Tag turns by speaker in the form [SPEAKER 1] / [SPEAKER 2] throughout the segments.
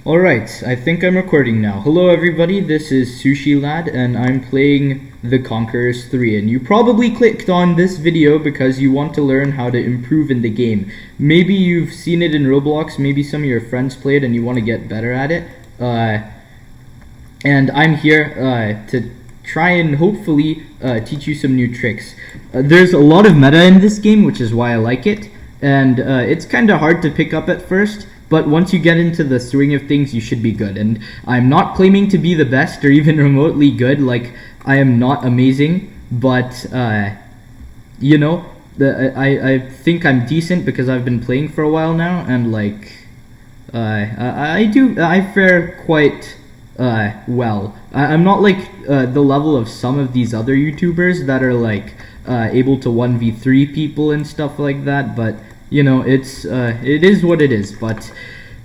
[SPEAKER 1] Alright, I think I'm recording now. Hello everybody, this is Sushi Lad and I'm playing The Conquerors 3, and you probably clicked on this video because you want to learn how to improve in the game. Maybe you've seen it in Roblox, maybe some of your friends play it and you want to get better at it. And I'm here to try and hopefully teach you some new tricks. There's a lot of meta in this game, which is why I like it, and it's kind of hard to pick up at first. But once you get into the swing of things, you should be good. And I'm not claiming to be the best or even remotely good. Like, I am not amazing. But, you know, I think I'm decent because I've been playing for a while now. And, like, I fare quite well. I'm not like the level of some of these other YouTubers that are, like, able to 1v3 people and stuff like that. But you know, it is what it is. But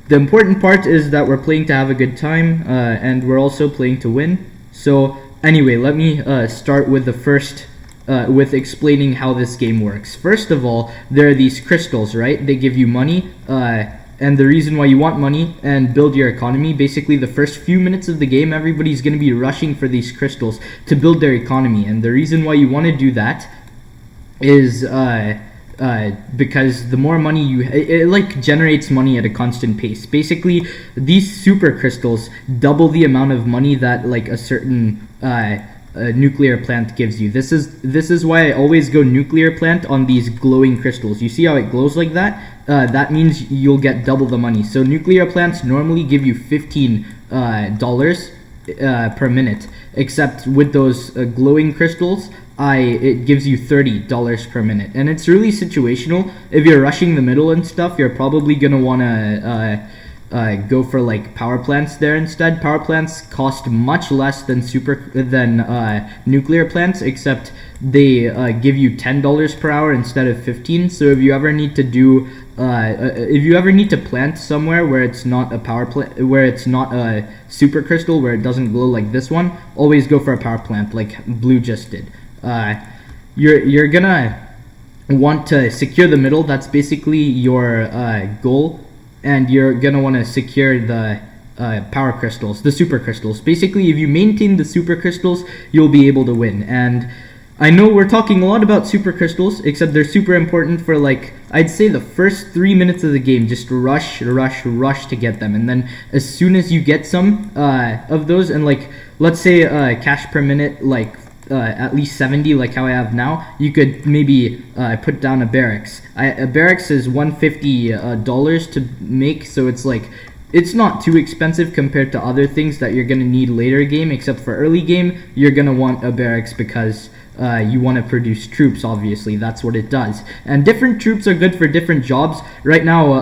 [SPEAKER 1] the important part is that we're playing to have a good time, and we're also playing to win. So anyway, let me start with the first, with explaining how this game works. First of all, there are these crystals, right? They give you money, and the reason why you want money and build your economy, basically the first few minutes of the game, everybody's going to be rushing for these crystals to build their economy. And the reason why you want to do that is because the more money it like generates money at a constant pace. Basically, these super crystals double the amount of money that like a certain nuclear plant gives you. This is why I always go nuclear plant on these glowing crystals. You see how it glows like that? That means you'll get double the money. So nuclear plants normally give you $15 per minute, except with those glowing crystals, it gives you $30 per minute. And it's really situational. If you're rushing the middle and stuff, you're probably gonna wanna go for like power plants there instead. Power plants cost much less than nuclear plants, except they give you $10 per hour instead of 15. So if you ever need to do if you ever need to plant somewhere where it's not a power plant, where it's not a super crystal, where it doesn't glow like this one, always go for a power plant like Blue just did. You're gonna want to secure the middle. That's basically your goal, and you're gonna want to secure the power crystals, the super crystals. Basically, if you maintain the super crystals, you'll be able to win. And I know we're talking a lot about super crystals, except they're super important for, like, I'd say the first 3 minutes of the game. Just rush to get them, and then as soon as you get some of those, and like let's say cash per minute, like at least 70, like how I have now, you could maybe put down a barracks. A barracks is $150 to make, so it's like, it's not too expensive compared to other things that you're gonna need later game. Except for early game, you're gonna want a barracks because you want to produce troops. Obviously, that's what it does. And different troops are good for different jobs. Right now,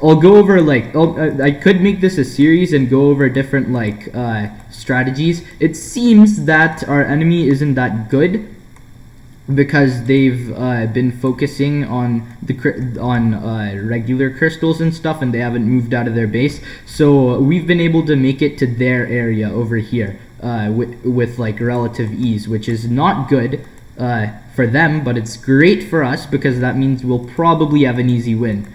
[SPEAKER 1] I'll go over like I could make this a series and go over different like strategies. It seems that our enemy isn't that good because they've been focusing on regular crystals and stuff, and they haven't moved out of their base. So we've been able to make it to their area over here with like relative ease, which is not good for them, but it's great for us because that means we'll probably have an easy win.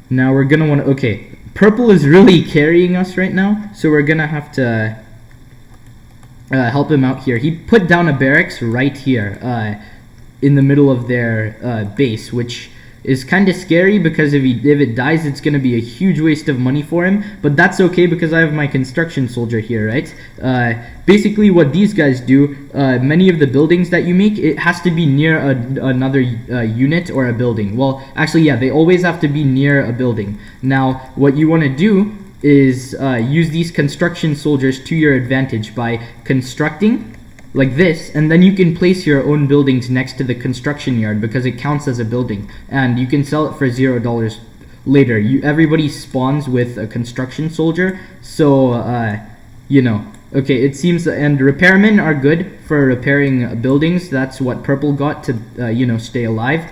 [SPEAKER 1] Now we're gonna want to, okay, purple is really carrying us right now, so we're gonna have to help him out here. He put down a barracks right here in the middle of their base, which is kind of scary because if it dies, it's going to be a huge waste of money for him. But that's okay because I have my construction soldier here, right? Basically, what these guys do, many of the buildings that you make, it has to be near another unit or a building. Well, actually, yeah, they always have to be near a building. Now, what you want to do is use these construction soldiers to your advantage by constructing like this, and then you can place your own buildings next to the construction yard because it counts as a building, and you can sell it for $0 later. Everybody spawns with a construction soldier, so you know. Okay, it seems, and repairmen are good for repairing buildings. That's what purple got to you know, stay alive.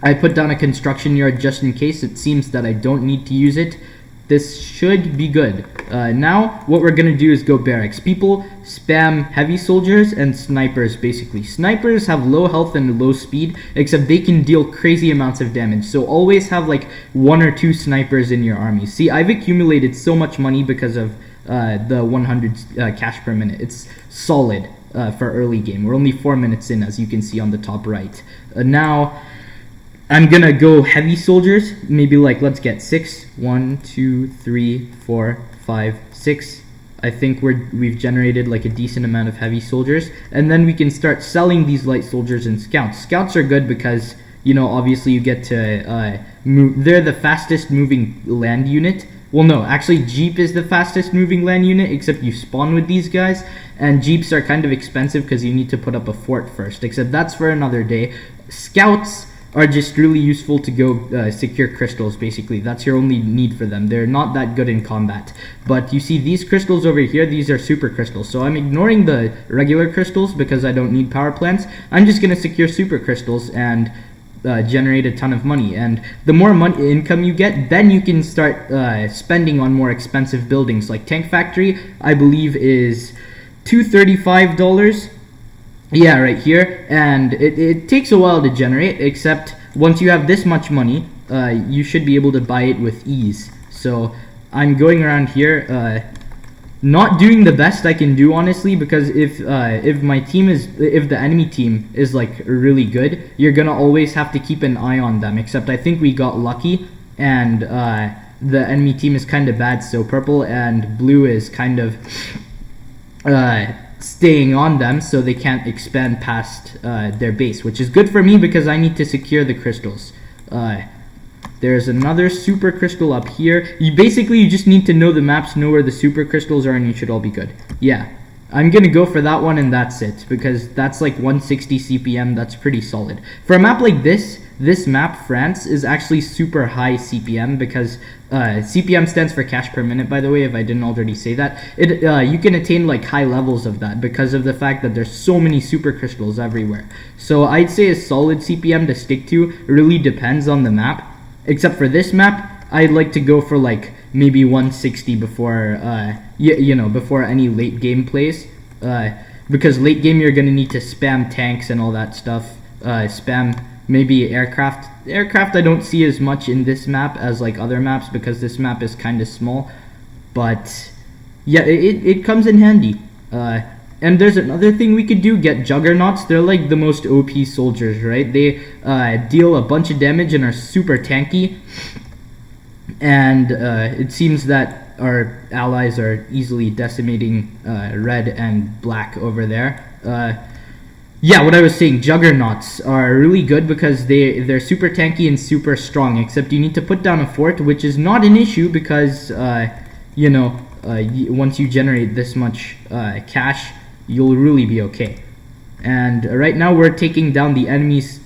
[SPEAKER 1] I put down a construction yard just in case. It seems that I don't need to use it. This should be good. Now, what we're gonna do is go barracks. People spam heavy soldiers and snipers, basically. Snipers have low health and low speed, except they can deal crazy amounts of damage. So always have like 1 or 2 snipers in your army. See, I've accumulated so much money because of the 100 cash per minute. It's solid for early game. We're only 4 minutes in, as you can see on the top right. Now, I'm gonna go heavy soldiers, maybe like, let's get 6. 1, 2, 3, 4, 5, 6. I think we've generated like a decent amount of heavy soldiers, and then we can start selling these light soldiers and scouts. Scouts are good because, you know, obviously you get to move. They're the fastest moving land unit. Well, no, actually Jeep is the fastest moving land unit, except you spawn with these guys, and Jeeps are kind of expensive because you need to put up a fort first, except that's for another day. Scouts are just really useful to go secure crystals, basically. That's your only need for them. They're not that good in combat. But you see these crystals over here, these are super crystals. So I'm ignoring the regular crystals because I don't need power plants. I'm just going to secure super crystals and generate a ton of money. And the more money income you get, then you can start spending on more expensive buildings. Like Tank Factory, I believe, is $235. Yeah, right here, and it takes a while to generate, except once you have this much money, you should be able to buy it with ease. So I'm going around here, not doing the best I can do, honestly, because if the enemy team is like really good, you're gonna always have to keep an eye on them. Except I think we got lucky, and the enemy team is kind of bad, so purple and blue is kind of staying on them so they can't expand past their base, which is good for me because I need to secure the crystals. There's another super crystal up here. You just need to know the maps, know where the super crystals are, and you should all be good. Yeah, I'm gonna go for that one, and that's it, because that's like 160 CPM. That's pretty solid for a map like this. This map, France, is actually super high CPM because CPM stands for cash per minute, by the way, if I didn't already say that. You can attain like high levels of that because of the fact that there's so many super crystals everywhere. So I'd say a solid CPM to stick to. Really depends on the map. Except for this map, I'd like to go for like maybe 160 before before any late game plays. Because late game you're gonna need to spam tanks and all that stuff. Spam maybe aircraft. Aircraft I don't see as much in this map as like other maps because this map is kind of small. But yeah, it comes in handy. And there's another thing we could do, get Juggernauts. They're like the most OP soldiers, right? They deal a bunch of damage and are super tanky. And it seems that our allies are easily decimating red and black over there. Yeah, what I was saying, Juggernauts are really good because they're super tanky and super strong, except you need to put down a fort, which is not an issue because, once you generate this much cash, you'll really be okay. And right now we're taking down the enemy's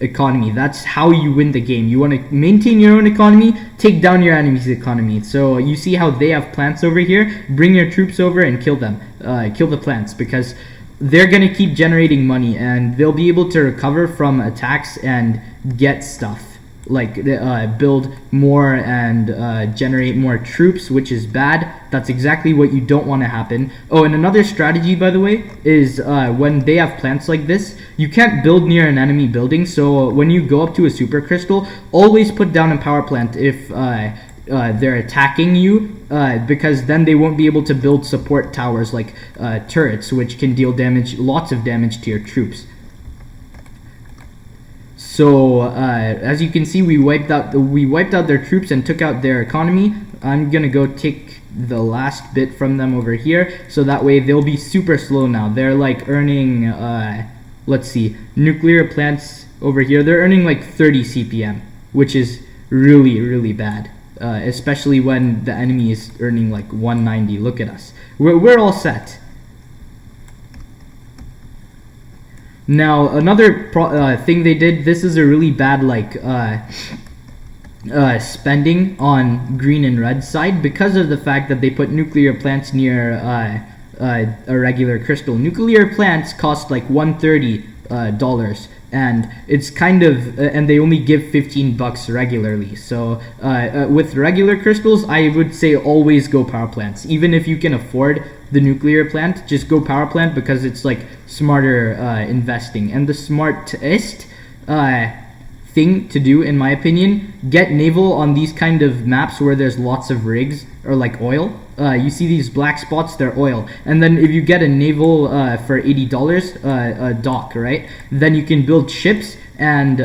[SPEAKER 1] economy. That's how you win the game. You want to maintain your own economy, take down your enemy's economy. So you see how they have plants over here? Bring your troops over and kill them. Kill the plants, because they're going to keep generating money and they'll be able to recover from attacks and get stuff. Like build more and generate more troops, which is bad. That's exactly what you don't want to happen. Oh, and another strategy, by the way, is when they have plants like this, you can't build near an enemy building. So when you go up to a super crystal, always put down a power plant if they're attacking you, because then they won't be able to build support towers like turrets, which can deal damage, lots of damage to your troops. So as you can see, we wiped out their troops and took out their economy. I'm gonna go take the last bit from them over here, so that way they'll be super slow now. They're like earning, let's see, nuclear plants over here. They're earning like 30 CPM, which is really, really bad. Especially when the enemy is earning like 190. Look at us. We're all set. Now, another thing they did, this is a really bad like spending on green and red side because of the fact that they put nuclear plants near a regular crystal. Nuclear plants cost like $130 and it's kind of and they only give $15 regularly. So with regular crystals, I would say always go power plants. Even if you can afford the nuclear plant, just go power plant, because it's like smarter investing. And the smartest thing to do, in my opinion, get naval on these kind of maps where there's lots of rigs or like oil. You see these black spots, they're oil. And then if you get a naval for $80 a dock, right, then you can build ships, and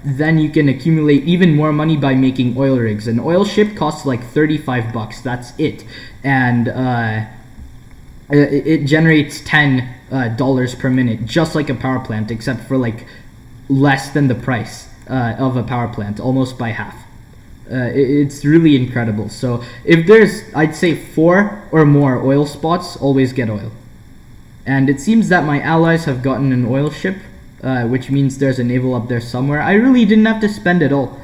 [SPEAKER 1] then you can accumulate even more money by making oil rigs. An oil ship costs like $35, that's it. And it generates $10 per minute, just like a power plant, except for like less than the price of a power plant, almost by half. It's really incredible. So if there's, I'd say 4 or more oil spots, always get oil. And it seems that my allies have gotten an oil ship, which means there's a naval up there somewhere. I really didn't have to spend it all.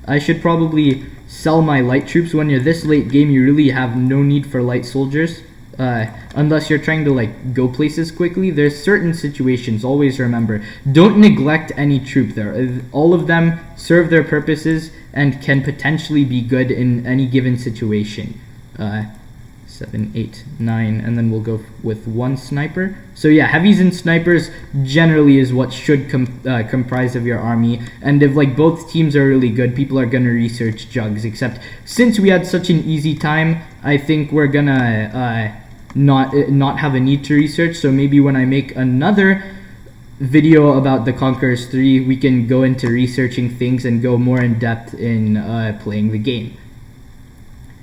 [SPEAKER 1] I should probably sell my light troops. When you're this late game, you really have no need for light soldiers. Unless you're trying to like go places quickly. There's certain situations, always remember, don't neglect any troop there. All of them serve their purposes and can potentially be good in any given situation. 7, 8, 9, and then we'll go with 1 sniper. So yeah, heavies and snipers generally is what should comprise of your army. And if like both teams are really good, people are gonna research jugs. Except since we had such an easy time, I think we're gonna not have a need to research. So maybe when I make another video about the Conquerors 3, we can go into researching things and go more in depth in playing the game.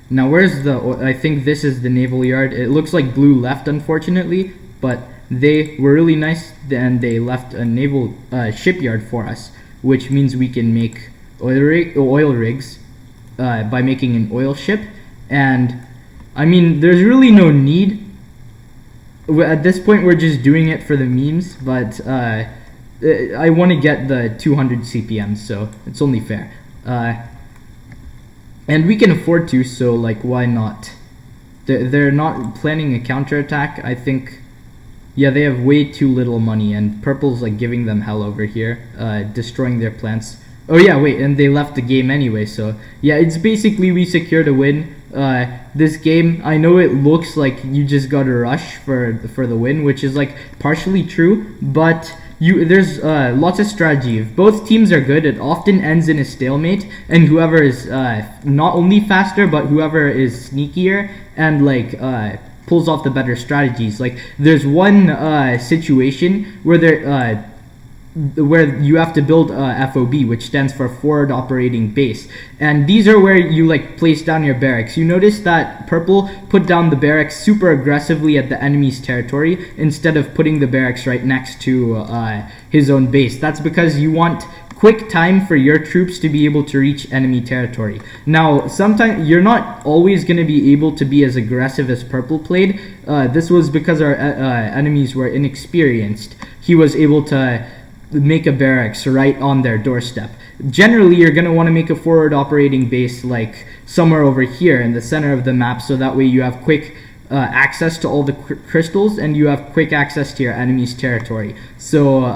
[SPEAKER 1] Now where's the, I think this is the naval yard. It looks like blue left, unfortunately, but they were really nice and they left a naval shipyard for us, which means we can make oil rigs by making an oil ship. And I mean, there's really no need. At this point, we're just doing it for the memes, but I want to get the 200 CPM, so it's only fair. And we can afford to, so like, why not? They're not planning a counterattack, I think. Yeah, they have way too little money, and purple's like giving them hell over here, destroying their plants. Oh yeah, wait, and they left the game anyway, so yeah, it's basically we secured a win. This game, I know it looks like you just got a rush for the win, which is like partially true, but there's lots of strategy. If both teams are good, it often ends in a stalemate, and whoever is not only faster, but whoever is sneakier and like pulls off the better strategies. Like there's one situation where you have to build FOB, which stands for Forward Operating Base, and these are where you like place down your barracks. You notice that purple put down the barracks super aggressively at the enemy's territory instead of putting the barracks right next to his own base. That's because you want quick time for your troops to be able to reach enemy territory. Now, sometimes you're not always going to be able to be as aggressive as purple played. This was because our enemies were inexperienced. He was able to make a barracks right on their doorstep. Generally, you're going to want to make a forward operating base like somewhere over here in the center of the map, so that way you have quick access to all the crystals and you have quick access to your enemy's territory. So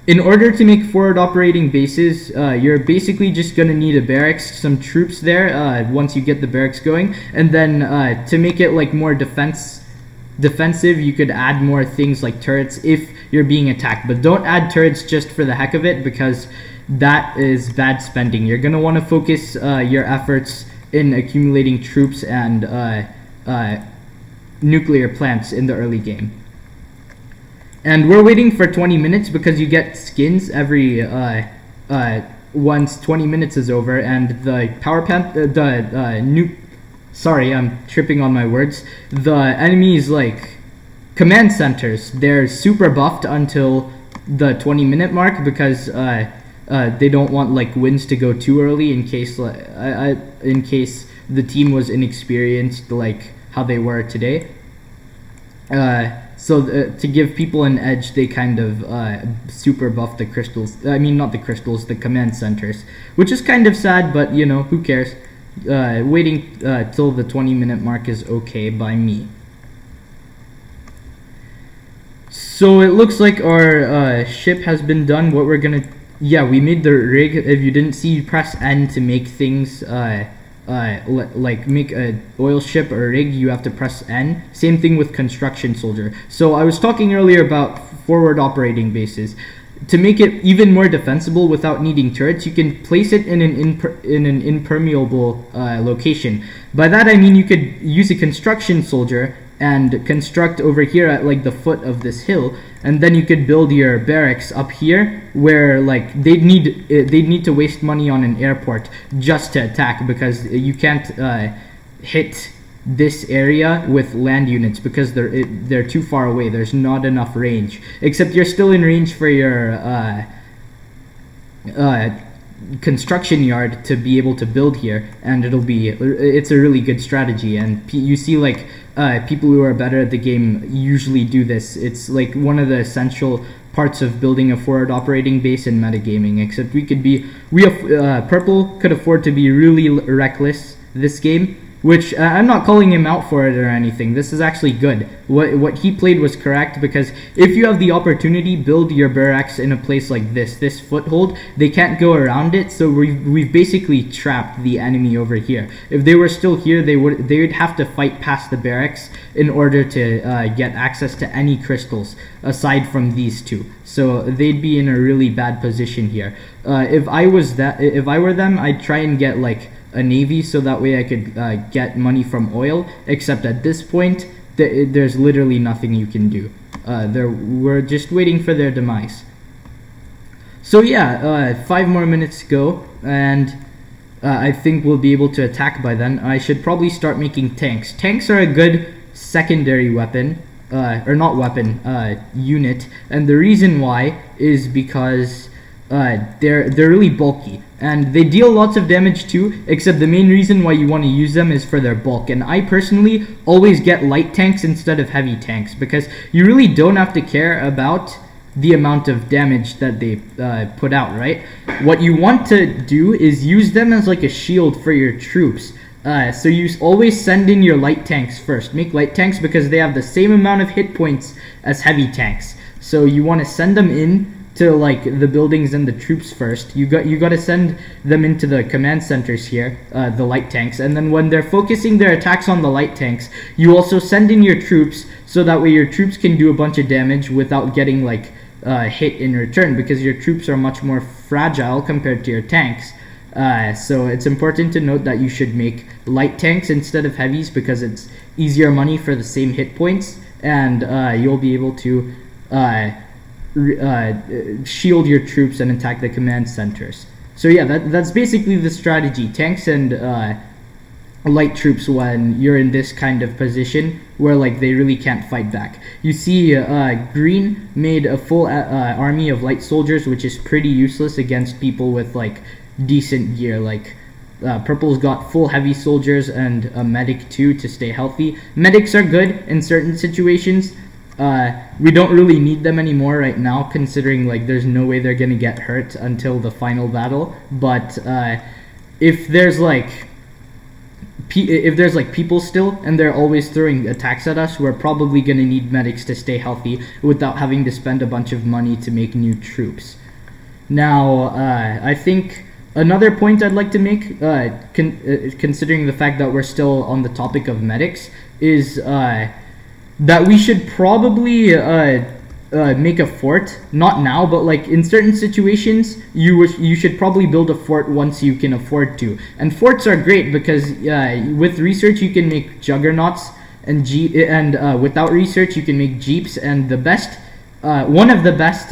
[SPEAKER 1] in order to make forward operating bases, you're basically just going to need a barracks, some troops there once you get the barracks going, and then to make it like more defensive, you could add more things like turrets if you're being attacked. But don't add turrets just for the heck of it, because that is bad spending. You're going to want to focus your efforts in accumulating troops and nuclear plants in the early game. And we're waiting for 20 minutes because you get skins every once 20 minutes is over, and the power plant, sorry, I'm tripping on my words. The enemy's like command centers, they're super buffed until the 20-minute mark because they don't want like wins to go too early in case the team was inexperienced like how they were today. So to give people an edge, they kind of super buff the crystals. I mean, not the crystals, the command centers, which is kind of sad, but you know, who cares? Waiting till the 20-minute mark is okay by me. So it looks like our ship has been done. What we're gonna, yeah, we made the rig. If you didn't see, press N to make things like make a oil ship or rig. You have to press N. Same thing with construction soldier. So I was talking earlier about forward operating bases. To make it even more defensible without needing turrets, you can place it in an impermeable location. By that I mean you could use a construction soldier and construct over here at like the foot of this hill, and then you could build your barracks up here where like they'd need to waste money on an airport just to attack, because you can't hit this area with land units because they're too far away. There's not enough range, except you're still in range for your construction yard to be able to build here, and it's a really good strategy. And you see like people who are better at the game usually do this. It's like one of the essential parts of building a forward operating base in metagaming, except Purple could afford to be really reckless this game, which I'm not calling him out for it or anything. This is actually good. What he played was correct, because if you have the opportunity, build your barracks in a place like this foothold. They can't go around it, so we've basically trapped the enemy over here. If they were still here, they would have to fight past the barracks in order to get access to any crystals aside from these two. So they'd be in a really bad position here. If I were them, I'd try and get like a navy, so that way I could get money from oil, except at this point there's literally nothing you can do. We're just waiting for their demise. So yeah, 5 more minutes to go, and I think we'll be able to attack by then. I should probably start making tanks. Tanks are a good secondary weapon, or not weapon, unit, and the reason why is because they're really bulky, and they deal lots of damage too, except the main reason why you want to use them is for their bulk. And I personally always get light tanks instead of heavy tanks, because you really don't have to care about the amount of damage that they put out, right? What you want to do is use them as like a shield for your troops. So you always send in your light tanks first. Make light tanks because they have the same amount of hit points as heavy tanks. So you want to send them in to like the buildings and the troops first. You got to send them into the command centers here, the light tanks, and then when they're focusing their attacks on the light tanks, you also send in your troops, so that way your troops can do a bunch of damage without getting like hit in return, because your troops are much more fragile compared to your tanks. So it's important to note that you should make light tanks instead of heavies, because it's easier money for the same hit points, and you'll be able to shield your troops and attack the command centers. So yeah, that's basically the strategy. Tanks and light troops when you're in this kind of position where like they really can't fight back. You see green made a full army of light soldiers, which is pretty useless against people with like decent gear. Like purple's got full heavy soldiers and a medic too to stay healthy. Medics are good in certain situations. We don't really need them anymore right now, considering like there's no way they're gonna get hurt until the final battle. But if there's like people still and they're always throwing attacks at us, we're probably gonna need medics to stay healthy without having to spend a bunch of money to make new troops. Now I think another point I'd like to make, considering the fact that we're still on the topic of medics, is that we should probably make a fort. Not now, but like in certain situations, you should probably build a fort once you can afford to. And forts are great because with research you can make juggernauts, and without research you can make jeeps. And the best, one of the best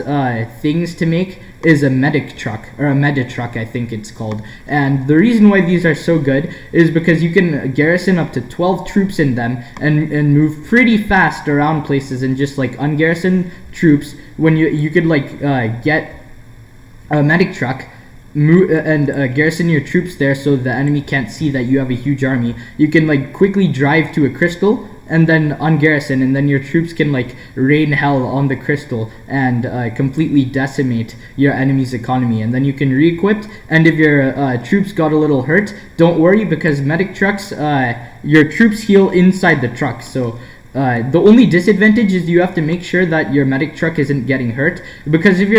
[SPEAKER 1] things to make is a medic truck, or a meta truck I think it's called. And the reason why these are so good is because you can garrison up to 12 troops in them and move pretty fast around places, and just like ungarrison troops. When you could like get a medic truck, and garrison your troops there so the enemy can't see that you have a huge army. You can like quickly drive to a crystal and then ungarrison, and then your troops can like rain hell on the crystal and completely decimate your enemy's economy. And then you can re-equip, and if your troops got a little hurt, don't worry, because medic trucks, your troops heal inside the truck, so The only disadvantage is you have to make sure that your medic truck isn't getting hurt, because if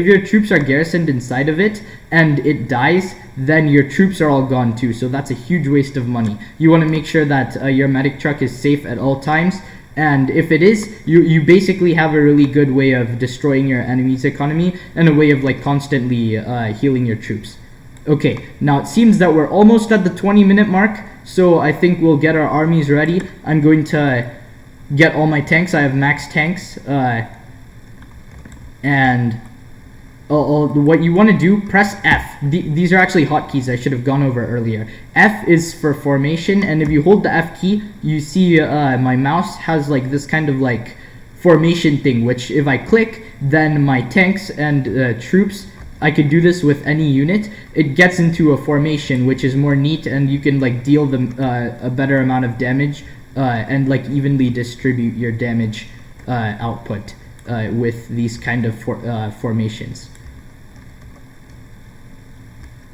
[SPEAKER 1] your troops are garrisoned inside of it and it dies, then your troops are all gone too. So that's a huge waste of money. You want to make sure that your medic truck is safe at all times. And if it is, you basically have a really good way of destroying your enemy's economy and a way of like constantly healing your troops. Okay, now it seems that we're almost at the 20-minute mark, so I think we'll get our armies ready. I'm going to get all my tanks. I have max tanks, and what you want to do, press F. These are actually hotkeys I should have gone over earlier. F is for formation, and if you hold the F key, you see my mouse has like this kind of like formation thing, which if I click, then my tanks and troops, I could do this with any unit, it gets into a formation, which is more neat, and you can like deal them a better amount of damage and like evenly distribute your damage output with these kind of formations.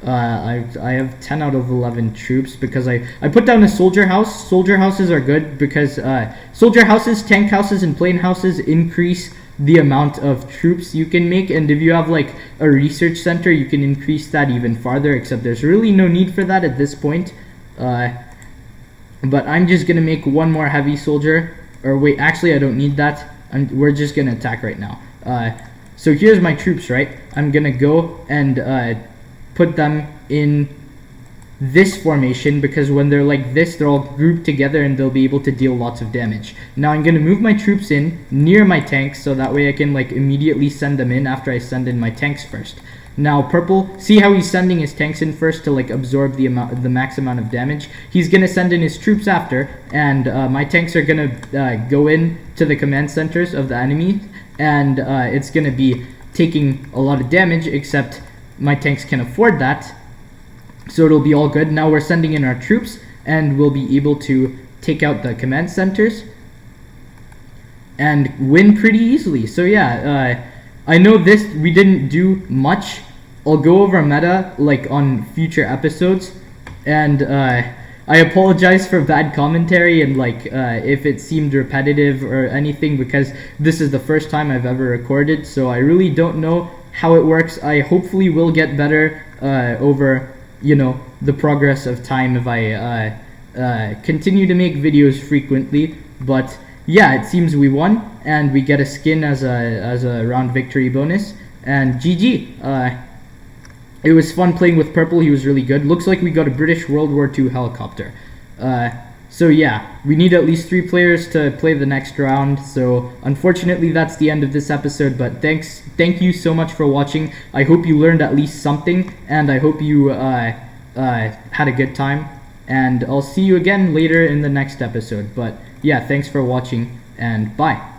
[SPEAKER 1] I have 10 out of 11 troops because I put down a soldier house. Soldier houses are good because soldier houses, tank houses, and plane houses increase the amount of troops you can make, and if you have like a research center, you can increase that even farther, except there's really no need for that at this point. But I'm just gonna make one more heavy soldier, or wait, actually I don't need that. We're just gonna attack right now. So here's my troops, right? I'm gonna go and put them in this formation, because when they're like this, they're all grouped together and they'll be able to deal lots of damage. Now I'm gonna move my troops in near my tanks, so that way I can like immediately send them in after I send in my tanks first. Now purple, see how he's sending his tanks in first to like absorb the max amount of damage. He's gonna send in his troops after, and my tanks are gonna go in to the command centers of the enemy, and it's gonna be taking a lot of damage, except my tanks can afford that, so it'll be all good. Now we're sending in our troops, and we'll be able to take out the command centers and win pretty easily. So yeah, I know this we didn't do much. I'll go over meta like on future episodes, and I apologize for bad commentary and like if it seemed repetitive or anything, because this is the first time I've ever recorded, so I really don't know how it works. I hopefully will get better over, you know, the progress of time if I continue to make videos frequently. But yeah, it seems we won, and we get a skin as a round victory bonus, and GG. It was fun playing with purple. He was really good. Looks like we got a British World War II helicopter. So yeah, we need at least 3 players to play the next round, so unfortunately that's the end of this episode, but thank you so much for watching. I hope you learned at least something, and I hope you had a good time, and I'll see you again later in the next episode. But yeah, thanks for watching, and bye.